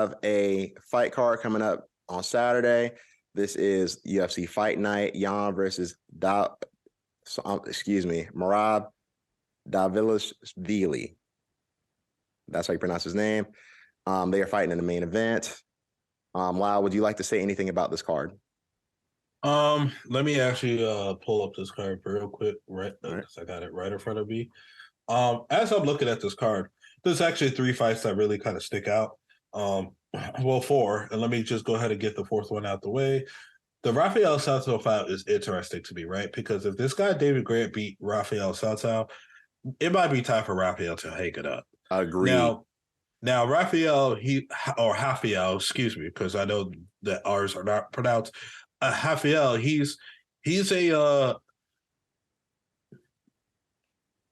have a fight card coming up on Saturday. This is UFC Fight Night. Jan versus Merab Dvalishvili. That's how you pronounce his name. They are fighting in the main event. Lyle, would you like to say anything about this card? Let me actually pull up this card real quick, right? Because I got it right in front of me. As I'm looking at this card, there's actually 3 fights that really kind of stick out. Well, 4, and let me just go ahead and get the 4th one out the way. The Rafael Santos fight is interesting to me, right? Because if this guy David Grant beat Rafael Santos, it might be time for Rafael to hang it up. Agreed. Now Rafael, Rafael, excuse me, because I know that R's are not pronounced. Rafael, he's a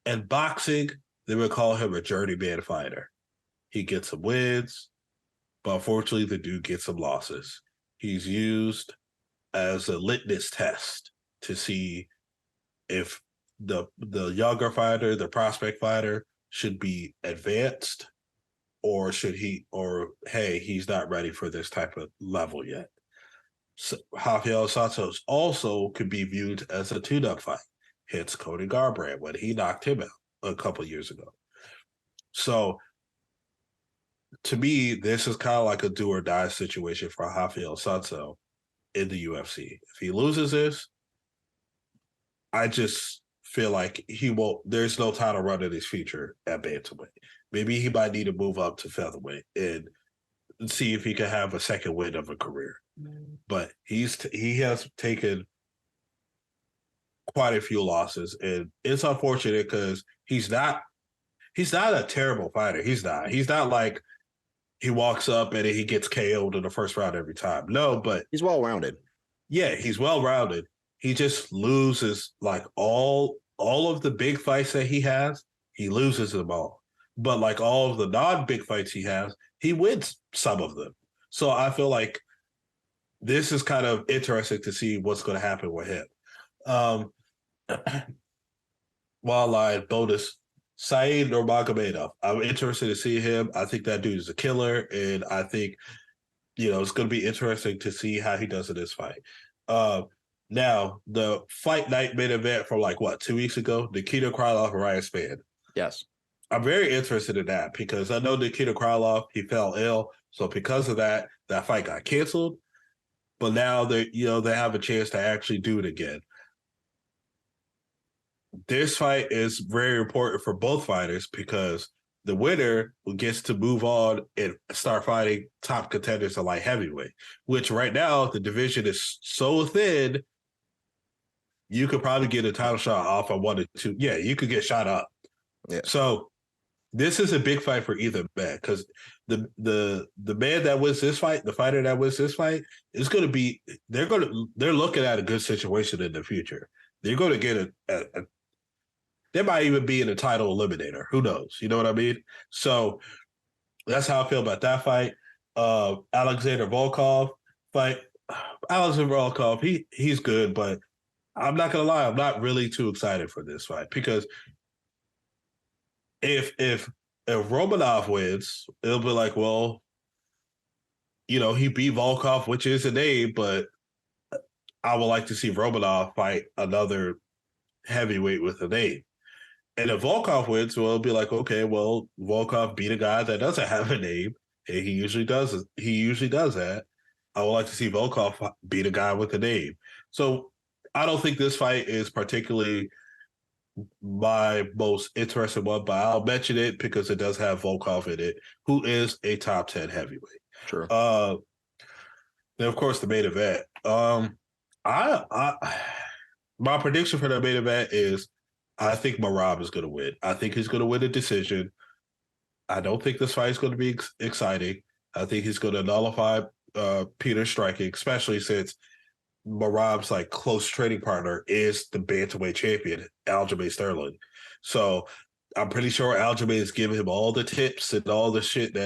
in boxing, they would call him a journeyman fighter. He gets some wins, but unfortunately, the dude gets some losses. He's used as a litmus test to see if the younger fighter, the prospect fighter, should be advanced, or hey, he's not ready for this type of level yet. So, Rafael Santos also could be viewed as a tune-up fight. Hence Cody Garbrandt when he knocked him out a couple years ago. So to me, this is kind of like a do or die situation for Rafael Santos in the UFC. If he loses this, I just feel like he won't. There's no title run in his future at bantamweight. Maybe he might need to move up to featherweight and see if he can have a second win of a career. But he has taken quite a few losses, and it's unfortunate because he's not a terrible fighter. He's not like he walks up and he gets KO'd in the first round every time. No, but he's well-rounded. Yeah, he's well-rounded. He just loses like all of the big fights that he has, he loses them all. But like all of the non-big fights he has, he wins some of them. So I feel like this is kind of interesting to see what's going to happen with him. Wildline bonus, Saeed Nurmagomedov. I'm interested to see him. I think that dude is a killer, and I think it's going to be interesting to see how he does in this fight. Now, the fight night main event from 2 weeks ago, Nikita Krylov and Ryan Spann. Yes. I'm very interested in that because I know Nikita Krylov, he fell ill. So because of that fight got canceled. But now they have a chance to actually do it again. This fight is very important for both fighters because the winner gets to move on and start fighting top contenders at light heavyweight, which right now the division is so thin, you could probably get a title shot off of 1 or 2. Yeah, you could get shot up. Yeah. So this is a big fight for either man because the man that wins this fight, the fighter that wins this fight, is going to be they're looking at a good situation in the future. They're going to get they might even be in a title eliminator. Who knows? You know what I mean? So that's how I feel about that fight. Alexander Volkov fight. Alexander Volkov, he's good, but I'm not gonna lie, I'm not really too excited for this fight because if Romanov wins, it'll be like, well, he beat Volkov, which is a name, but I would like to see Romanov fight another heavyweight with a name. And if Volkov wins, well, it'll be like, okay, well, Volkov beat a guy that doesn't have a name, and he usually does that. I would like to see Volkov beat a guy with a name. So I don't think this fight is particularly my most interesting one, but I'll mention it because it does have Volkov in it, who is a top 10 heavyweight. Sure. Then, of course, the main event. My prediction for the main event is I think Merab is going to win. I think he's going to win a decision. I don't think this fight is going to be exciting. I think he's going to nullify Peter's striking, especially since Merab's close training partner is the bantamweight champion, Aljamain Sterling. So I'm pretty sure Aljamain is giving him all the tips and all the shit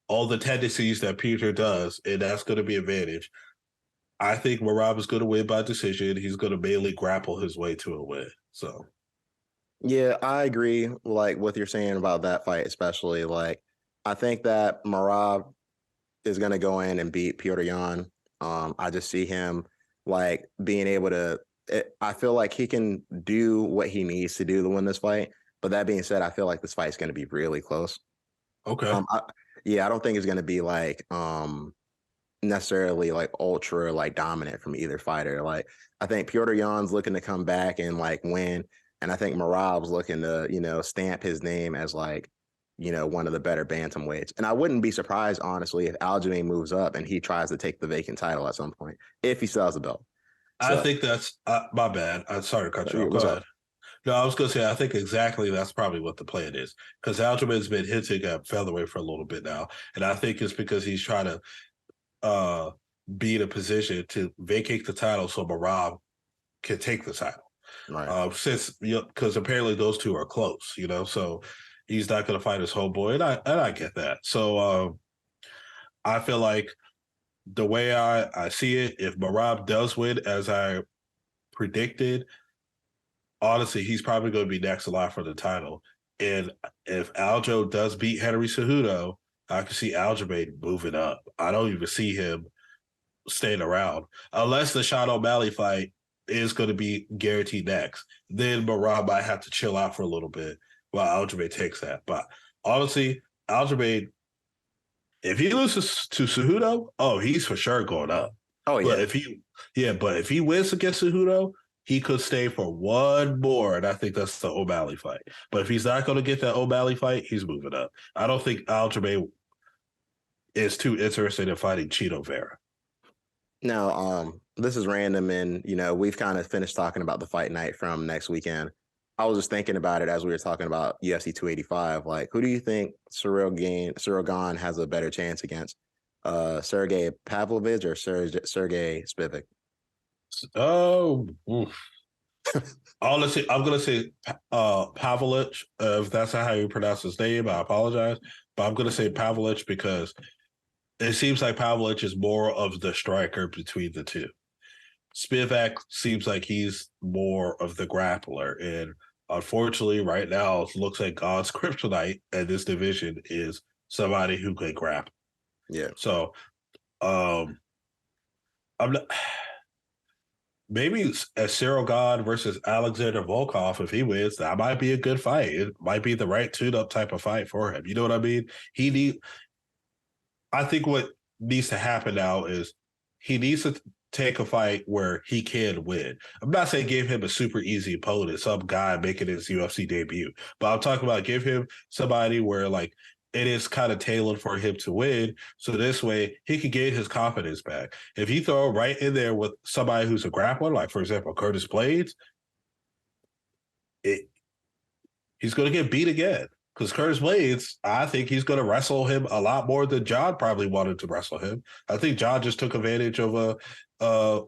all the tendencies that Peter does, and that's going to be an advantage. I think Merab is going to win by decision. He's going to mainly grapple his way to a win. So. Yeah, I agree. What you're saying about that fight, especially I think that Merab is going to go in and beat Piotr Jan. I just see him like being able to. I feel like he can do what he needs to do to win this fight. But that being said, I feel like this fight's going to be really close. Okay. I don't think it's going to be like necessarily like ultra like dominant from either fighter. Like I think Piotr Jan's looking to come back and like win, and I think Marab's looking to stamp his name as like one of the better bantamweights. And I wouldn't be surprised honestly if Aljamain moves up and he tries to take the vacant title at some point if he still has the belt. I So think that's my bad. I'm sorry to cut you off. Go what's ahead. up? No, I was going to say, I think exactly that's probably what the plan is because Aljamain's been hitting at featherweight for a little bit now. And I think it's because he's trying to be in a position to vacate the title so Marab can take the title. Right. Since, because apparently those two are close, so he's not going to fight his homeboy. And I get that. So I feel like the way I see it, if Marab does win, as I predicted, honestly, he's probably going to be next in line for the title. And if Aljo does beat Henry Cejudo, I can see Aljamain moving up. I don't even see him staying around unless the Sean O'Malley fight is going to be guaranteed next. Then Marab might have to chill out for a little bit while Aljamain takes that. But honestly, Aljamain, if he loses to Cejudo, oh, he's for sure going up. Oh But yeah. if he wins against Cejudo, he could stay for one more, and I think that's the O'Malley fight. But if he's not going to get that O'Malley fight, he's moving up. I don't think Aljamain is too interested in fighting Chito Vera. Now, this is random, and we've kind of finished talking about the fight night from next weekend. I was just thinking about it as we were talking about UFC 285. Like, who do you think Cyril Gane has a better chance against? Sergey Pavlovich or Sergey Spivak? Oh, honestly, I'm gonna say Pavlich. If that's not how you pronounce his name, I apologize. But I'm gonna say Pavlich because it seems like Pavlich is more of the striker between the two. Spivak seems like he's more of the grappler, and unfortunately, right now, it looks like God's kryptonite in this division is somebody who can grapple. Yeah. So, I'm not. Maybe a Cyril Gane versus Alexander Volkov, if he wins, that might be a good fight. It might be the right tune-up type of fight for him. You know what I mean? I think what needs to happen now is he needs to take a fight where he can win. I'm not saying give him a super easy opponent, some guy making his UFC debut, but I'm talking about give him somebody where like it is kind of tailored for him to win. So this way he can get his confidence back. If you throw right in there with somebody who's a grappler, like for example, Curtis Blades, he's going to get beat again. Because Curtis Blades, I think he's going to wrestle him a lot more than John probably wanted to wrestle him. I think John just took advantage of a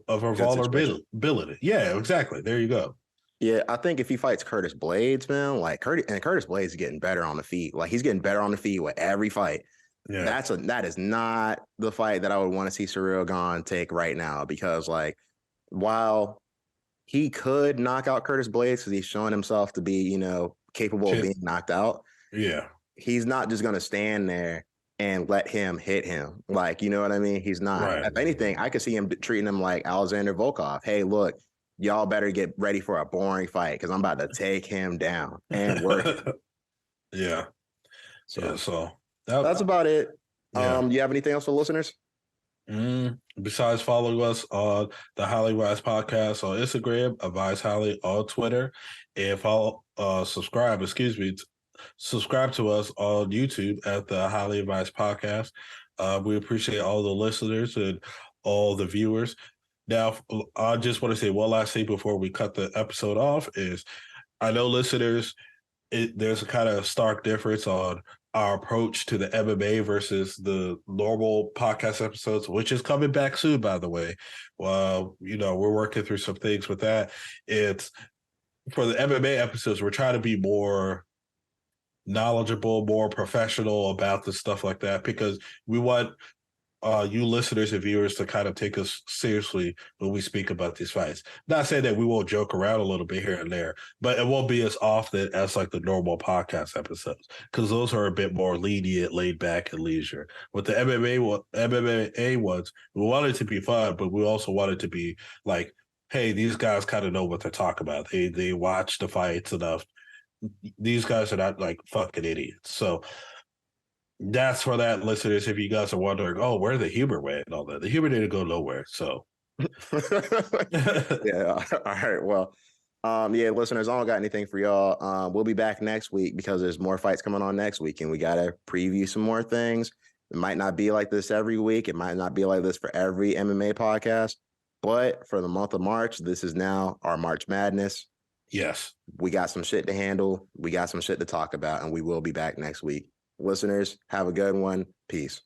vulnerability. Yeah, exactly. There you go. Yeah, I think if he fights Curtis Blades, man, like Curtis Blades is getting better on the feet. Like he's getting better on the feet with every fight. Yeah. That is not the fight that I would want to see Cyril Gane take right now because like while he could knock out Curtis Blades because he's showing himself to be, capable of being knocked out. Yeah. He's not just going to stand there and let him hit him. Like, you know what I mean? He's not. Right. If anything, I could see him treating him like Alexander Volkov. Hey, look, y'all better get ready for a boring fight because I'm about to take him down and work it. Yeah. So that's about it. Yeah. Do you have anything else for listeners? Besides following us on the Highly Wise Podcast on Instagram, Advise Highly on Twitter, and subscribe to us on YouTube at the Highly Advised Podcast. We appreciate all the listeners and all the viewers. Now, I just want to say one last thing before we cut the episode off is I know listeners, there's a kind of stark difference on our approach to the MMA versus the normal podcast episodes, which is coming back soon, by the way. Well, we're working through some things with that. It's for the MMA episodes, we're trying to be more knowledgeable, more professional about the stuff like that, because we want you listeners and viewers to kind of take us seriously when we speak about these fights. Not saying that we won't joke around a little bit here and there, but it won't be as often as like the normal podcast episodes because those are a bit more lenient, laid back, and leisure. With the MMA ones, we want it to be fun, but we also want it to be like, hey, these guys kind of know what they're talking about. They watch the fights enough. These guys are not like fucking idiots. So that's for that, listeners. If you guys are wondering, oh, where the humor went and all that, the humor didn't go nowhere. So, Yeah. All right. Well, yeah, listeners, I don't got anything for y'all. We'll be back next week because there's more fights coming on next week, and we gotta preview some more things. It might not be like this every week. It might not be like this for every MMA podcast, but for the month of March, this is now our March Madness. yes, We got some shit to handle. We got some shit to talk about, and we will be back next week. Listeners, have a good one. Peace.